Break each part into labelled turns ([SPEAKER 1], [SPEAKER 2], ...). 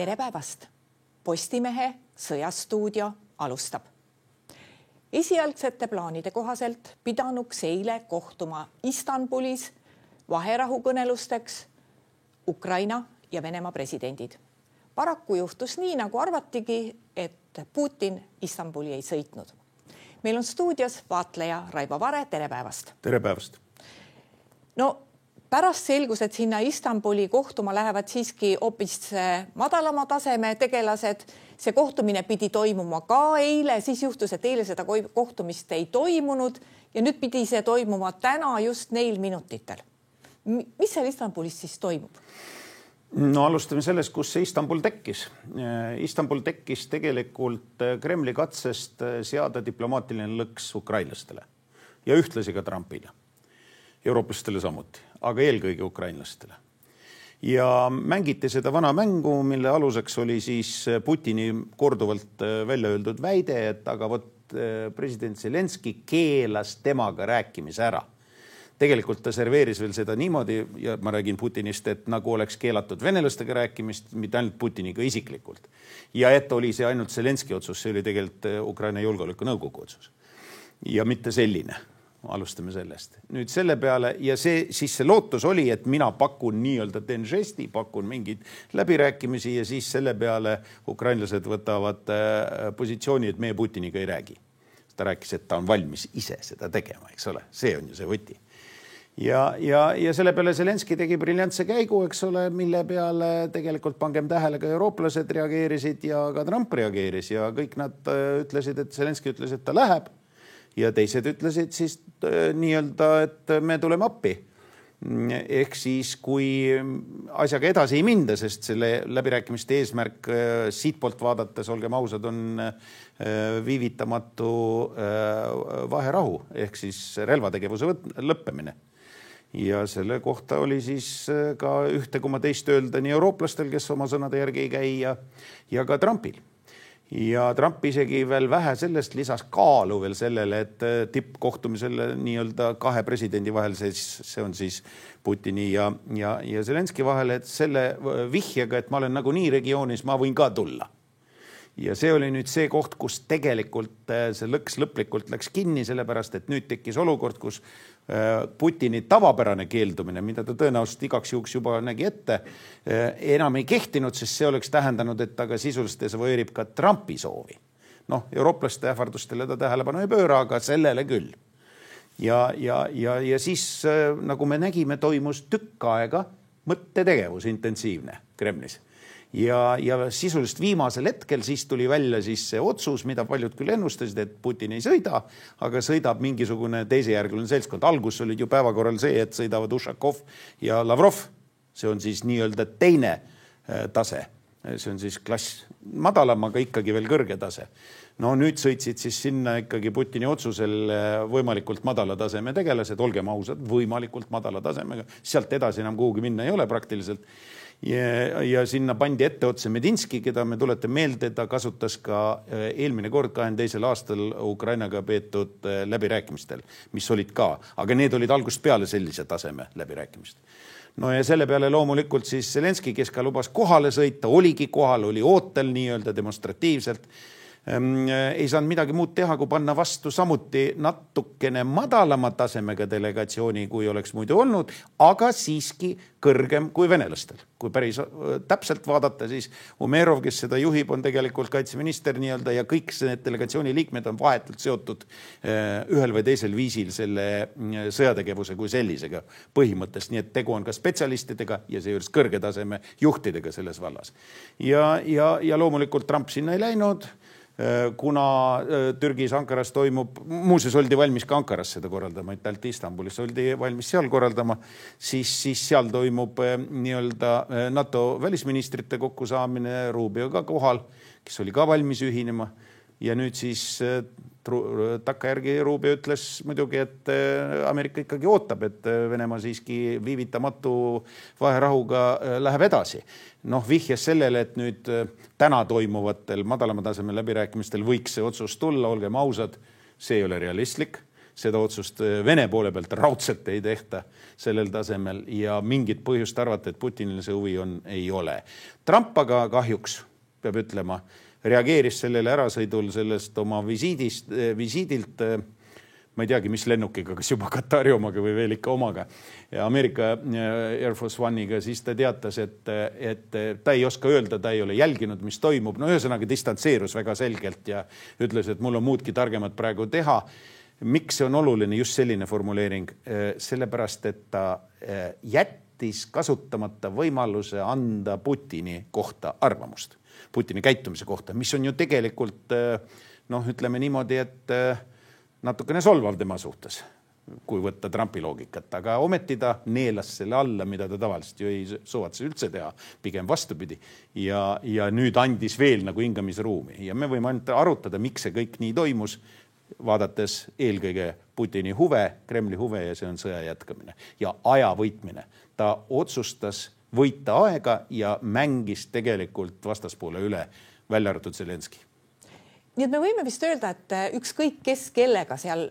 [SPEAKER 1] Tere päevast! Postimehe sõjastuudio alustab. Esialgsete plaanide kohaselt pidanuks eile kohtuma Istanbulis vaherahukõnelusteks Ukraina ja Venemaa presidendid. Paraku juhtus nii, nagu arvatigi, et Putin Istanbuli ei sõitnud. Meil on stuudios vaatleja Raivo Vare. Tere päevast!
[SPEAKER 2] Tere päevast!
[SPEAKER 1] No, pärast selgus, et sinna Istanbuli kohtuma lähevad siiski hoopis madalama taseme tegelased. See kohtumine pidi toimuma ka eile, siis juhtus, et eile seda kohtumist ei toimunud ja nüüd pidi see toimuma täna just neil minutitel. Mis seal Istanbulis siis toimub?
[SPEAKER 2] No alustame sellest, kus see Istanbul tekkis. Istanbul tekkis tegelikult Kremli katsest seada diplomaatiline lõks ukrainlastele ja ühtlasi ka Trumpile. Eurooplastele samuti, aga eelkõige ukrainlastele. Ja mängiti seda vana mängu, mille aluseks oli siis Putini korduvalt välja öeldud väide, et aga president Zelenski keelas temaga rääkimise ära. Tegelikult ta serveeris veel seda niimoodi, ja ma räägin Putinist, et nagu oleks keelatud venelastega rääkimist, mitte ainult Putiniga isiklikult. Ja et oli see ainult Zelenski otsus, see oli tegelikult Ukraina julgeolekunõukogu otsus. Ja mitte selline. Alustame sellest. Nüüd selle peale, ja siis see lootus oli, et mina pakun nii-öelda teen žesti, pakun mingid läbirääkimisi ja siis selle peale ukrainlased võtavad positsiooni, et meie Putiniga ei räägi. Ta rääkis, et ta on valmis ise seda tegema, eks ole. See on ju see võti. Ja selle peale Zelenski tegi briljantse käigu, eks ole, mille peale tegelikult pangem tähele ka eurooplased reageerisid ja ka Trump reageeris ja kõik nad ütlesid, et Zelenski ütles, et ta läheb. Ja teised ütlesid siis nii-öelda, et me tuleme appi. Ehk siis, kui asjaga edasi ei minda, sest selle läbirääkimiste eesmärk siit poolt vaadates, olgem ausad, on viivitamatu vaherahu, ehk siis relvategevuse lõppemine. Ja selle kohta oli siis ka ühte, kui ma teist öelda nii eurooplastel, kes oma sõnade järgi ei käi ja ka Trumpil. Ja Trump isegi veel vähe sellest lisas kaalu veel sellele, et tippkohtumisele nii-öelda kahe presidendi vahel, see on siis Putini ja Zelenski vahel, et selle vihjega, et ma olen nagu nii regioonis, ma võin ka tulla. Ja see oli nüüd see koht, kus tegelikult see lõks lõplikult läks kinni, sellepärast, et nüüd tekkis olukord, kus Putini tavapärane keeldumine, mida ta tõenäoliselt igaks juhuks juba nägi ette, enam ei kehtinud, sest see oleks tähendanud, et ta ka sisuliselt desavoueerib ka Trumpi soovi. Noh, eurooplaste ähvardustele ta tähelepanu ei pööra, aga sellele küll. Ja siis, nagu me nägime, toimus tükk aega mõttetegevus intensiivne Kremlis. Ja sisuliselt viimasel hetkel siis tuli välja siis see otsus, mida paljud küll ennustasid, et Putin ei sõida, aga sõidab mingisugune teisejärguline seltskond. Algus oli ju päevakorral see, et sõidavad Ušakov ja Lavrov. See on siis nii-öelda teine tase. See on siis klass madalam, aga ikkagi veel kõrge tase. No nüüd sõitsid siis sinna ikkagi Putini otsusel võimalikult madala taseme tegelased, olgem ausad, võimalikult madala tasemega. Sealt edasi enam kuhugi minna ei ole praktiliselt. Ja sinna pandi ette otse Medinski, keda me tulete meelde, ta kasutas ka eelmine kord 22. aastal Ukrainaga peetud läbirääkimistel, mis olid ka, aga need olid algusest peale sellise taseme läbirääkimist. No ja selle peale loomulikult siis Zelenski, kes ka lubas kohale sõita, oligi kohal, oli ootel nii-öelda demonstratiivselt. Ei saanud midagi muud teha, kui panna vastu samuti natukene madalama tasemega delegatsiooni, kui oleks muidu olnud, aga siiski kõrgem kui venelastel. Kui päris täpselt vaadata, siis Umerov, kes seda juhib, on tegelikult kaitseminister nii-öelda ja kõik need delegatsiooni liikmed on vahetult seotud ühel või teisel viisil selle sõjategevuse kui sellisega põhimõttest. Nii et tegu on ka spetsialistidega ja seejuures kõrge taseme juhtidega selles vallas. Ja loomulikult Trump sinna ei läinud, kuna Türgis Ankaras toimub, muuseas oldi valmis ka Ankaras seda korraldama, et ainult Istanbulis oldi valmis seal korraldama, siis seal toimub nii-öelda NATO välisministrite kokkusaamine, Rubio ka kohal, kes oli ka valmis ühinema ja nüüd siis takkajärgi Rubio ütles muidugi, et Ameerika ikkagi ootab, et Venemaa siiski viivitamatu vaherahuga läheb edasi. Noh, vihjes sellele, et nüüd täna toimuvatel madalama taseme läbirääkimistel võiks see otsus tulla, olgem ausad, see ei ole realistlik. seda otsust Vene poole pealt raudselt ei tehta sellel tasemel ja mingit põhjust arvata, et Putinile see huvi ei ole. Trump aga kahjuks, peab ütlema, reageeris sellele ärasõidul sellest oma visiidilt, ma ei teagi, mis lennukiga, kas juba Katari omaga või veel ikka omaga, Ameerika Air Force One'iga, siis ta teatas, et ta ei oska öelda, ta ei ole jälginud, mis toimub. No ühesõnaga distantseerus väga selgelt ja ütles, et mul on muudki targemad praegu teha. Miks see on oluline just selline formuleering? Sellepärast, et ta jättis kasutamata võimaluse anda Putini kohta arvamust. Putini käitumise kohta, mis on ju tegelikult, ütleme niimoodi, et natukene solvav tema suhtes, kui võtta Trumpi loogikat, aga ometi ta neelas selle alla, mida ta tavaliselt ju ei suvatse üldse teha, pigem vastupidi. Ja nüüd andis veel nagu hingamisruumi ja me võime ainult arutada, miks see kõik nii toimus, vaadates eelkõige Putini huve, Kremli huve ja see on sõja jätkamine ja aja võitmine. Ta otsustas võita aega ja mängis tegelikult vastaspoole üle, välja arvatud Zelenski.
[SPEAKER 1] Nii et me võime vist öelda, et ükskõik kes kellega seal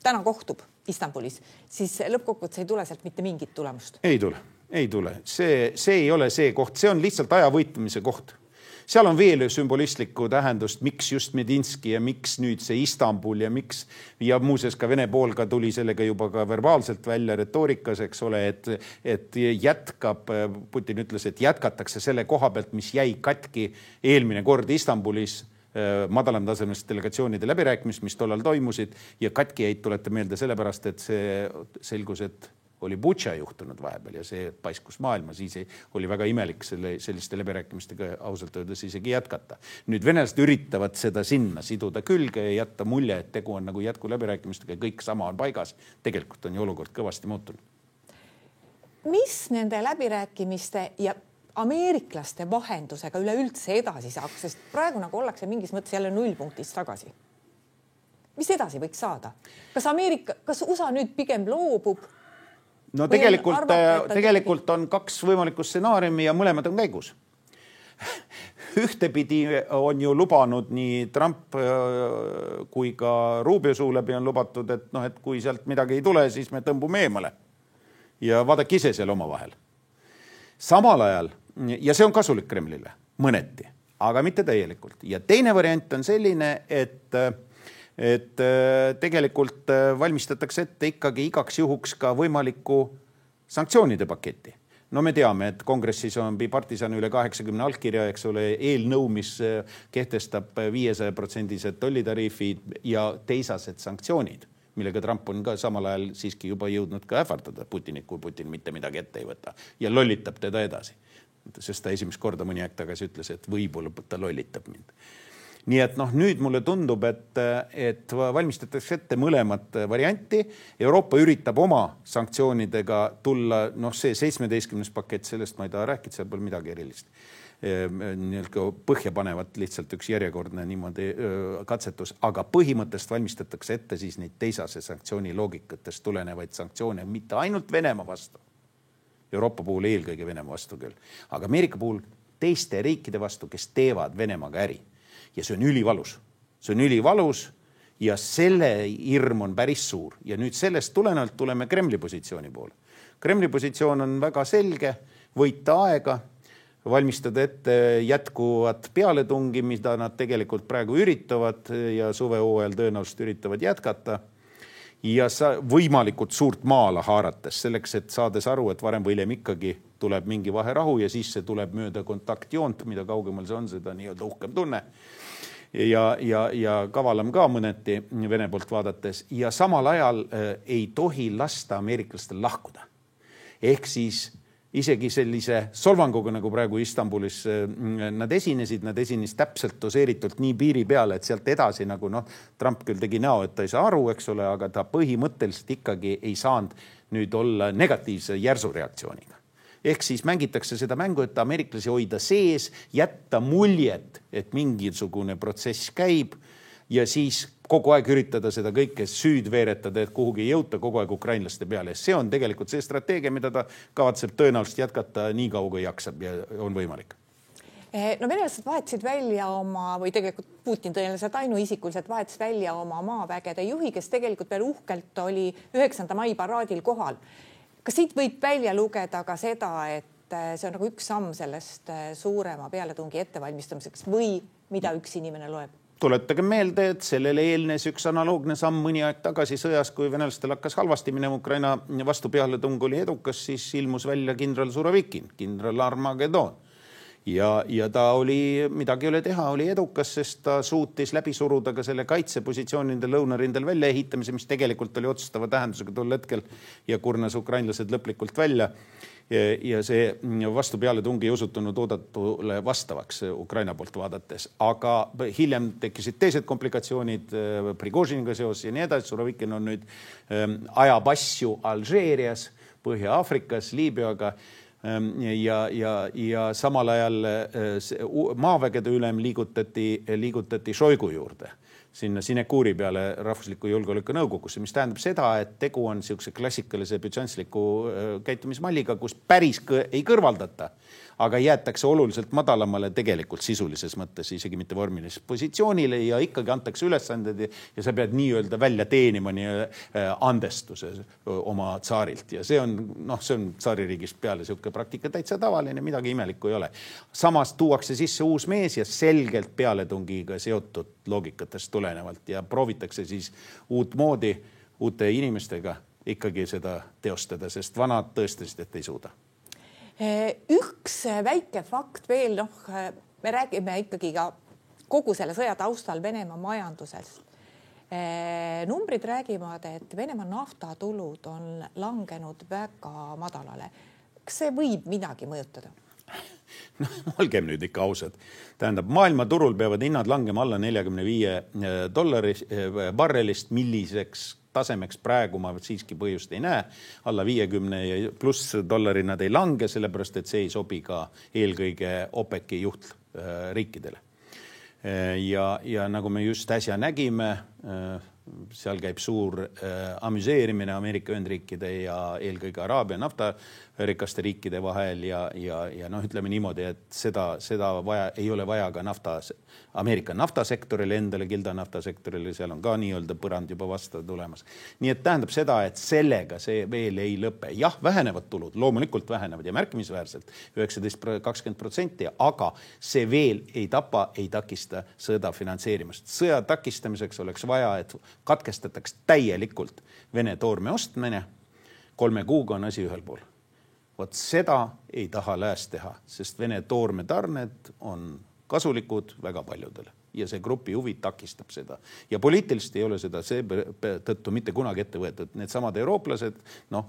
[SPEAKER 1] täna kohtub Istanbulis, siis lõppkokkuvõttes ei tule sealt mitte mingit tulemust.
[SPEAKER 2] Ei tule. See ei ole see koht, see on lihtsalt aja võitmise koht. Seal on veel sümbolistlikku tähendust, miks just Medinski ja miks nüüd see Istanbul ja muuseas ka Vene poolga tuli sellega juba ka verbaalselt välja retoorikas, eks ole, et jätkab, Putin ütles, et jätkatakse selle koha pealt, mis jäi katki eelmine kord Istanbulis, madalam tasemest delegatsioonide läbirääkimist, mis tollal toimusid ja katki jäid tulete meelde sellepärast, et see selgus, et oli Butša juhtunud vahepeal ja see paiskus maailma, siis oli väga imelik selliste läbirääkimistega ausalt öeldes isegi jätkata. Nüüd venelased üritavad seda sinna siduda külge ja jätta mulje, et tegu on nagu jätku läbirääkimistega ja kõik sama on paigas. Tegelikult on ju olukord kõvasti muutunud.
[SPEAKER 1] Mis nende läbirääkimiste ja ameeriklaste vahendusega üleüldse edasi saaks, sest praegu nagu ollakse mingis mõttes jälle nullpunktist tagasi. Mis edasi võiks saada? Kas USA nüüd pigem loobub?
[SPEAKER 2] No tegelikult on kaks võimalikku stsenaariumi ja mõlemad on käigus. Ühtepidi on ju lubanud nii Trump kui ka Rubio suu läbi on lubatud, et kui sealt midagi ei tule, siis me tõmbume eemale ja vaadake ise seal oma vahel. Samal ajal, ja see on kasulik Kremlile, mõneti, aga mitte täielikult. Ja teine variant on selline, et tegelikult valmistatakse ette ikkagi igaks juhuks ka võimaliku sanktsioonide paketti. No me teame, et kongressis on bipartisan üle 80 allkirja, eks ole, eelnõu, mis kehtestab 500% tollitariifid ja teisased sanktsioonid, millega Trump on ka samal ajal siiski juba jõudnud ka ähvardada Putinit, kui Putin mitte midagi ette ei võta ja lollitab teda edasi. Sest ta esimest korda mõni aeg tagasi ütles, et võib-olla ta lollitab mind. Nii et nüüd mulle tundub, et valmistatakse ette mõlemat varianti. Euroopa üritab oma sanktsioonidega tulla, see 17. pakett, sellest ma ei taha rääkida, seal pole midagi erilist. Põhja panevat lihtsalt üks järjekordne niimoodi katsetus, aga põhimõttest valmistatakse ette siis neid teisase sanktsiooni loogikatest tulenevaid sanktsioone, mitte ainult Venemaa vastu. Euroopa puhul eelkõige Venemaa vastu küll, aga Ameerika puhul teiste riikide vastu, kes teevad Venemaaga äri. Ja see on ülivalus. See on ülivalus ja selle hirm on päris suur. Ja nüüd sellest tulenevalt tuleme Kremli positsiooni poole. Kremli positsioon on väga selge, võita aega, valmistada ette jätkuvat pealetungi, mida nad tegelikult praegu üritavad ja suvehooajal tõenäoliselt üritavad jätkata. Ja võimalikult suurt maala haarates selleks, et saades aru, et varem või hiljem ikkagi tuleb mingi vaherahu ja siis see tuleb mööda kontaktjoont, mida kaugemal see on, seda nii-öelda uhkem tunne ja kavalam ka mõneti Vene poolt vaadates ja samal ajal ei tohi lasta ameeriklastel lahkuda. Ehk siis isegi sellise solvanguga, nagu praegu Istanbulis nad esines täpselt doseeritult nii piiri peale, et sealt edasi nagu Trump küll tegi näo, et ta ei saa aru, eks ole, aga ta põhimõtteliselt ikkagi ei saanud nüüd olla negatiivse järsu reaktsiooniga. Ehk siis mängitakse seda mängu, et ameeriklasi hoida sees, jätta muljet, et mingisugune protsess käib ja siis kogu aeg üritada seda kõike süüd veeretada, et kuhugi ei jõuta kogu aeg ukrainlaste peale. See on tegelikult see strateegia, mida ta kavatseb tõenäoliselt jätkata nii kaua, kui jaksab ja on võimalik.
[SPEAKER 1] No venelased vahetasid välja oma, või tegelikult Putin tõenäoliselt ainuisikuliselt vahetas välja oma maavägede juhi, kes tegelikult veel uhkelt oli 9. mai paraadil kohal. Kas siit võib välja lugeda ka seda, et see on nagu üks samm sellest suurema pealetungi ettevalmistamiseks või mida üks inimene loeb?
[SPEAKER 2] Tuletage meelde, et sellele eelnes üks analoogne samm mõni aeg tagasi sõjas, kui venelastel hakkas halvasti minema, Ukraina vastu pealetung oli edukas, siis ilmus välja kindral Surovikin, kindral Armageddon. Ja ta oli, midagi ei ole teha, oli edukas, sest ta suutis läbi suruda ka selle kaitsepositsioonide lõunarindel välja ehitamise, mis tegelikult oli otsustava tähendusega tol hetkel ja kurnas ukrainlased lõplikult välja. Ja see vastu pealetungi ei osutunud oodatule vastavaks Ukraina poolt vaadates. Aga hiljem tekkisid teised komplikatsioonid Prigožiniga seos ja nii edasi. Surovikin on nüüd ajab asju Alžeerias, Põhja-Afrikas, Liibüaga ja samal ajal maavägede ülem liigutati Šoigu juurde sinna Sinekuuri peale rahvusliku julgeoleku nõukogusse, mis tähendab seda, et tegu on siukse klassikalise bütsantsliku käitumismalliga, kus päris ei kõrvaldata, aga jäetakse oluliselt madalamale tegelikult sisulises mõttes, isegi mitte vormilises positsioonile ja ikkagi antakse ülesanded ja sa pead nii-öelda välja teenima andestuse oma tsaarilt. Ja see on tsaaririigist peale siuke praktika täitsa tavaline, midagi imelikku ei ole. Samas tuuakse sisse uus mees ja selgelt pealetungiga seotud loogikatest tulenevalt ja proovitakse siis uut moodi uute inimestega ikkagi seda teostada, sest vanad tõestasid, et ei suuda.
[SPEAKER 1] Üks väike fakt veel, me räägime ikkagi ka kogu selle sõja taustal Venemaa majandusest. Numbrid räägivad, et Venemaa naftatulud on langenud väga madalale. Kas see võib midagi mõjutada?
[SPEAKER 2] No, olgem nüüd ikka ausad. Tähendab, maailmaturul peavad hinnad langema alla $45 barrelist, milliseks tasemeks praegu ma siiski põhjust ei näe. Alla 50 ja pluss dollari nad ei lange, sellepärast et see ei sobi ka eelkõige OPEC-i juhtriikidele. Ja nagu me just äsja nägime, seal käib suur amüseerimine Ameerika Ühendriikide ja eelkõige Araabia naftarikaste riikide vahel ja ütleme niimoodi, et seda ei ole vaja ka Ameerika naftasektorile endale, Gilda naftasektorile, seal on ka nii-öelda põrand juba vastu tulemas. Nii et tähendab seda, et sellega see veel ei lõpe. Jah, vähenevad tulud, loomulikult vähenevad ja märkimisväärselt 19-20%, aga see veel ei tapa, ei takista sõda finantseerimast. Sõja takistamiseks oleks vaja, et katkestataks täielikult Vene toorme ostmine, 3 kuuga on asi ühel pool. Vot seda ei taha lääs teha, sest Vene toorme tarned on kasulikud väga paljudele ja see grupi huvi takistab seda. Ja poliitiliselt ei ole seda tõttu mitte kunagi ette võetud. Need samad eurooplased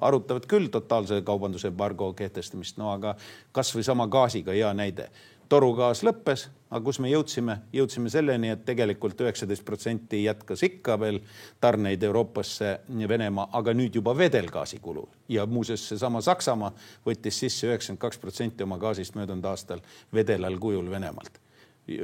[SPEAKER 2] arutavad küll totaalse kaubanduse embargo kehtestamist, aga kas või sama gaasiga hea näide. Torugaas lõppes, aga kus me jõudsime selleni, et tegelikult 19% jätkas ikka veel tarneid Euroopasse Venemaa, aga nüüd juba vedelgaasi kulul. Ja muuseas see sama Saksamaa võttis sisse 92% oma gaasist möödunud aastal vedelal kujul Venemaalt,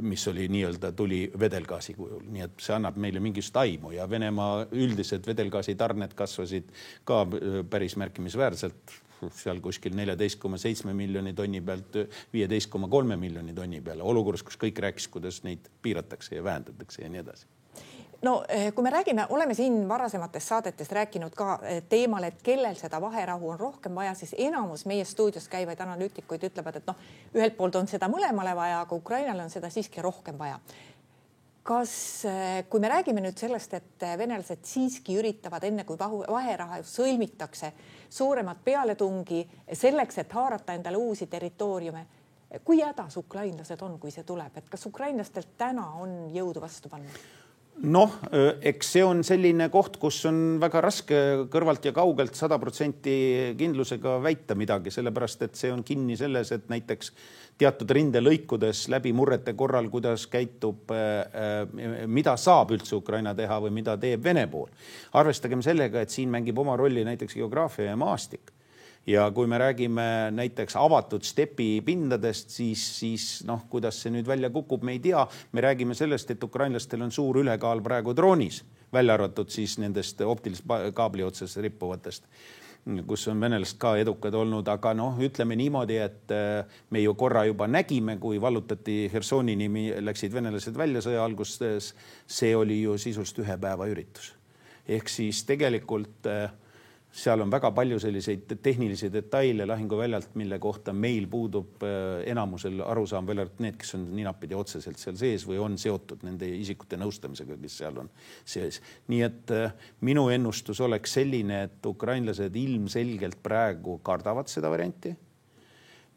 [SPEAKER 2] mis oli nii-öelda tuli vedelgaasi kujul. Nii et see annab meile mingist aimu ja Venemaa üldised vedelgaasi tarned kasvasid ka päris märkimisväärselt, seal kuskil 14,7 miljoni tonni pealt 15,3 miljoni tonni peale, olukorras, kus kõik rääkis, kuidas neid piiratakse ja vähendatakse ja nii edasi.
[SPEAKER 1] No kui me räägime, oleme siin varasemates saadetes rääkinud ka teemal, et kellel seda vaherahu on rohkem vaja, siis enamus meie stuudios käivaid analüütikuid ütlevad, et ühelt poolt on seda mõlemale vaja, aga Ukrainale on seda siiski rohkem vaja. Kas, kui me räägime nüüd sellest, et venelased siiski üritavad enne, kui vaherahu sõlmitakse suuremat pealetungi selleks, et haarata endale uusi territooriume, kui hädas ukrainlased on, kui see tuleb? Et kas ukrainlastelt täna on jõudu vastu panna?
[SPEAKER 2] Eks see on selline koht, kus on väga raske kõrvalt ja kaugelt 100% kindlusega väita midagi, sellepärast, et see on kinni selles, et näiteks teatud rindelõikudes läbi murrete korral, kuidas käitub, mida saab üldse Ukraina teha või mida teeb Vene pool. Arvestagem sellega, et siin mängib oma rolli näiteks geograafia ja maastik. Ja kui me räägime näiteks avatud stepi pindadest, siis kuidas see nüüd välja kukub, me ei tea. Me räägime sellest, et ukrainlastel on suur ülekaal praegu droonis, välja arvatud siis nendest optilist kaabli otsas rippuvatest. kus on venelased ka edukad olnud, aga ütleme niimoodi, et me ju korra juba nägime, kui vallutati Hersonini, läksid venelased välja sõja alguses, see oli ju sisust 1 päeva üritus. Ehk siis tegelikult seal on väga palju selliseid tehnilisi detaile lahinguväljalt, mille kohta meil puudub enamusel arusaam, veel need, kes on ninapidi otseselt seal sees või on seotud nende isikute nõustamisega, kes seal on sees. Nii et minu ennustus oleks selline, et ukrainlased ilmselgelt praegu kardavad seda varianti.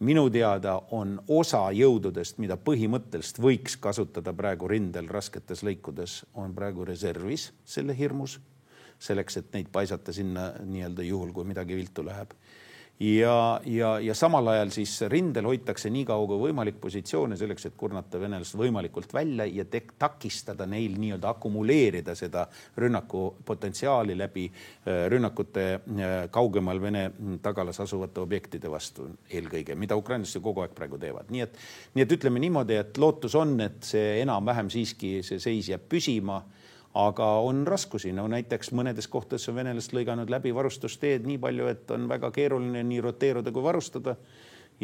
[SPEAKER 2] Minu teada on osa jõududest, mida põhimõtteliselt võiks kasutada praegu rindel rasketes lõikudes, on praegu reservis selle hirmus, selleks, et neid paisata sinna nii-öelda juhul, kui midagi viltu läheb. Ja samal ajal siis rindel hoitakse nii kaua kui võimalik positsioone selleks, et kurnata venelased võimalikult välja ja takistada neil nii-öelda akumuleerida seda rünnaku potentsiaali läbi rünnakute kaugemal Vene tagalas asuvate objektide vastu eelkõige, mida ukrainlased kogu aeg praegu teevad. Nii et ütleme niimoodi, et lootus on, et see enam-vähem siiski see seis jääb püsima, aga on raskusi. Näiteks mõnedes kohtades on venelased lõiganud läbi varustusteed nii palju, et on väga keeruline nii roteeruda kui varustada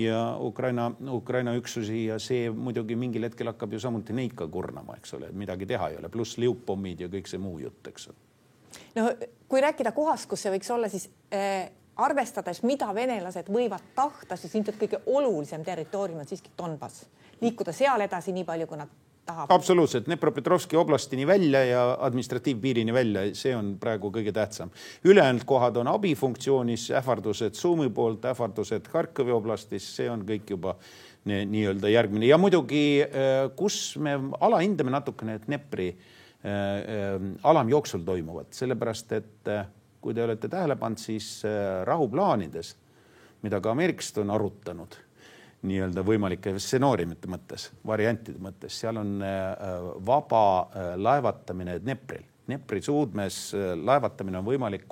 [SPEAKER 2] ja Ukraina üksusi ja see muidugi mingil hetkel hakkab ju samuti neid ka kurnama, eks ole, midagi teha ei ole, pluss liupommid ja kõik see muu jutt, eks ole.
[SPEAKER 1] Kui rääkida kohast, kus see võiks olla, siis arvestades, mida venelased võivad tahta, siis ilmselt kõige olulisem territoorium on siiski Donbass. Liikuda seal edasi nii palju, kui nad tahab.
[SPEAKER 2] Absoluutselt, Dnepropetrovski oblastini välja ja administratiivpiirini välja, see on praegu kõige tähtsam. Ülejäänud kohad on abifunktsioonis, ähvardused Suumi poolt, ähvardused Harkovi oblastis, see on kõik juba nii-öelda järgmine. Ja muidugi, kus me alahindame natukene Dnepri alamjooksul toimuvad, sellepärast, et kui te olete tähele pannud, siis rahuplaanides, mida ka Ameerikast on arutanud, nii-öelda võimalike stsenaariumite mõttes, variantide mõttes. Seal on vaba laevatamine Dnepril. Dnepri suudmes laevatamine on võimalik,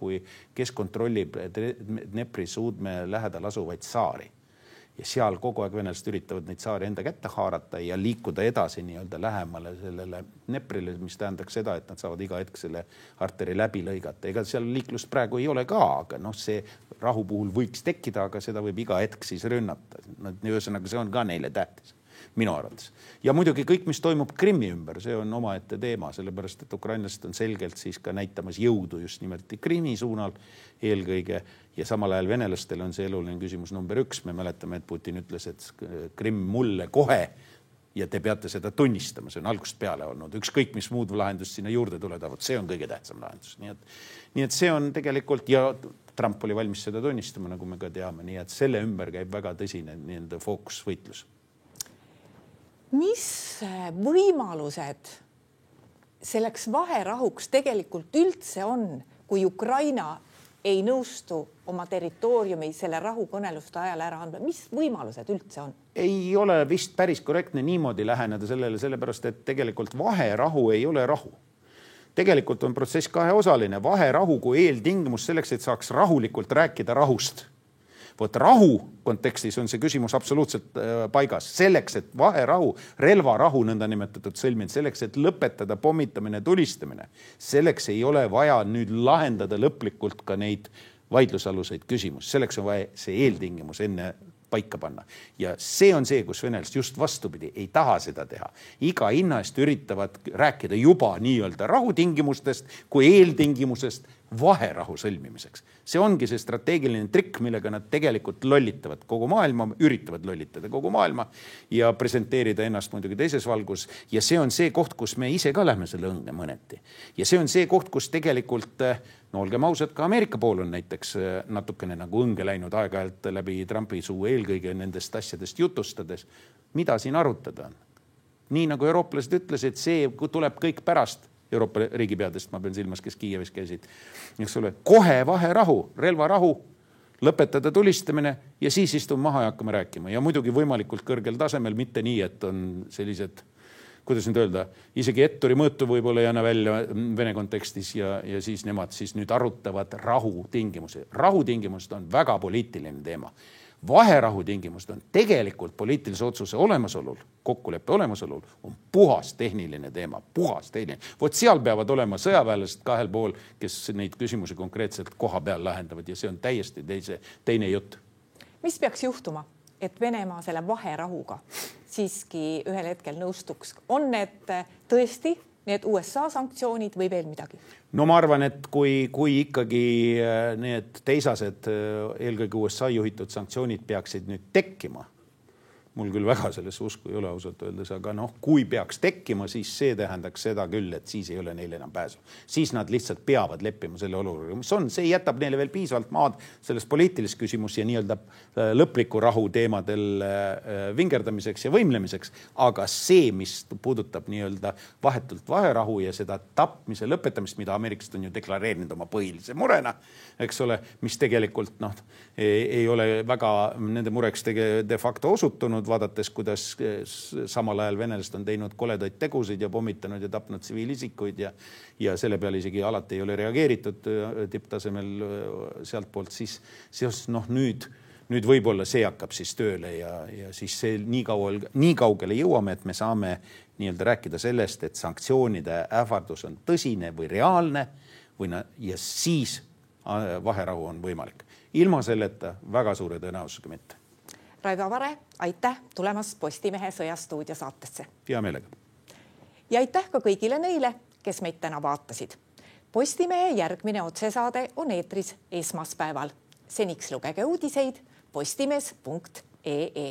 [SPEAKER 2] kes kontrollib Dnepri suudme lähedal asuvaid saari. Ja seal kogu aeg venelased üritavad neid saari enda kätte haarata ja liikuda edasi nii-öelda lähemale sellele Dneprile, mis tähendaks seda, et nad saavad iga hetk selle arteri läbi lõigata. Ega seal liiklust praegu ei ole ka, aga see rahu puhul võiks tekkida, aga seda võib iga hetk siis rünnata. Ühesõnaga, see on ka neile tähtis, minu arvates. Ja muidugi kõik, mis toimub Krimmi ümber, see on omaette teema, sellepärast, et ukrainlased on selgelt siis ka näitamas jõudu just nimelt Krimmi suunal eelkõige ja samal ajal venelastel on see eluline küsimus number 1. Me mäletame, et Putin ütles, et Krimm mulle kohe ja te peate seda tunnistama. See on algusest peale olnud. Ükskõik, mis muud lahendust sinna juurde tulevad, see on kõige tähtsam lahendus. Nii et see on tegelikult, ja Trump oli valmis seda tunnistama, nagu me ka teame, nii et selle ümber käib väga tõsine nii-öelda fookusvõitlus.
[SPEAKER 1] Mis võimalused selleks vaherahuks tegelikult üldse on, kui Ukraina ei nõustu oma territooriumi selle rahukõneluste ajal ära andma? Mis võimalused üldse on?
[SPEAKER 2] Ei ole vist päris korrektne niimoodi läheneda sellele, sellepärast, et tegelikult vaherahu ei ole rahu. Tegelikult on protsess kaheosaline. Vaherahu kui eeltingimus selleks, et saaks rahulikult rääkida rahust. Rahu kontekstis on see küsimus absoluutselt paigas. Selleks, et vaherahu, relvarahu nõnda nimetatud sõlminud, selleks, et lõpetada pommitamine, tulistamine, selleks ei ole vaja nüüd lahendada lõplikult ka neid vaidlusaluseid küsimus. Selleks on vaja see eeltingimus enne paika panna. Ja see on see, kus venelased just vastupidi ei taha seda teha. Iga hinna eest üritavad rääkida juba nii-öelda rahutingimustest kui eeltingimusest vaherahu sõlmimiseks. See ongi see strateegiline trikk, millega nad tegelikult lollitavad kogu maailma, üritavad lollitada kogu maailma ja presenteerida ennast muidugi teises valgus. Ja see on see koht, kus me ise ka lähme selle õnge mõneti. Ja see on see koht, kus tegelikult, olgem ausad, ka Ameerika pool on näiteks natukene nagu õnge läinud aeg-ajalt läbi Trumpi suu eelkõige nendest asjadest jutustades. Mida siin arutada on? Nii nagu eurooplased ütlesid, see tuleb kõik pärast Euroopa riigipeadest, ma pean silmas, kes Kiievis käisid. Kohe vaherahu, relvarahu, lõpetada tulistamine ja siis istume maha ja hakkame rääkima. Ja muidugi võimalikult kõrgel tasemel, mitte nii, et on sellised, kuidas nüüd öelda, isegi etturi mõõtu võib-olla ei anna välja Vene kontekstis ja siis nemad siis nüüd arutavad rahutingimusi. Rahutingimused on väga poliitiline teema. Vaherahu tingimused on tegelikult poliitilise otsuse olemasolul, kokkuleppe olemasolul on puhas tehniline teema, puhas tehniline. Vot seal peavad olema sõjaväelased kahel pool, kes neid küsimusi konkreetselt koha peal lahendavad ja see on täiesti teine jutt.
[SPEAKER 1] Mis peaks juhtuma, et Venemaa selle vaherahuga siiski ühel hetkel nõustuks? On need tõesti need USA sanktsioonid või veel midagi?
[SPEAKER 2] No ma arvan, et kui ikkagi need teisased, eelkõige USA juhitud sanktsioonid peaksid nüüd tekkima, mul küll väga selles usku ei ole ausalt öeldes, aga kui peaks tekkima, siis see tähendaks seda küll, et siis ei ole neil enam pääsu. Siis nad lihtsalt peavad leppima selle olukorraga, mis on. See jätab neile veel piisavalt maad selles poliitilis küsimus ja nii-öelda lõpliku rahu teemadel vingerdamiseks ja võimlemiseks. Aga see, mis puudutab nii-öelda vahetult vaherahu ja seda tapmise lõpetamist, mida ameeriklased on ju deklareerinud oma põhilise murena, eks ole, mis tegelikult ei ole väga nende mureks de facto osutunud, vaadates, kuidas samal ajal venelased on teinud koledaid tegusid ja pommitanud ja tapnud tsiviilisikuid ja selle peale isegi alati ei ole reageeritud tipptasemel sealt poolt, siis nüüd võib-olla see hakkab siis tööle ja siis see nii kaugele jõuame, et me saame nii-öelda rääkida sellest, et sanktsioonide ähvardus on tõsine või reaalne ja siis vaherahu on võimalik. Ilma selleta väga suure tõenäosusega mitte.
[SPEAKER 1] Raivo Vare, aitäh tulemast Postimehe Sõjastuudio saatesse.
[SPEAKER 2] Hea meelega.
[SPEAKER 1] Ja aitäh ka kõigile neile, kes meid täna vaatasid. Postimehe järgmine otsesaade on eetris esmaspäeval. Seniks lugege uudiseid postimees.ee.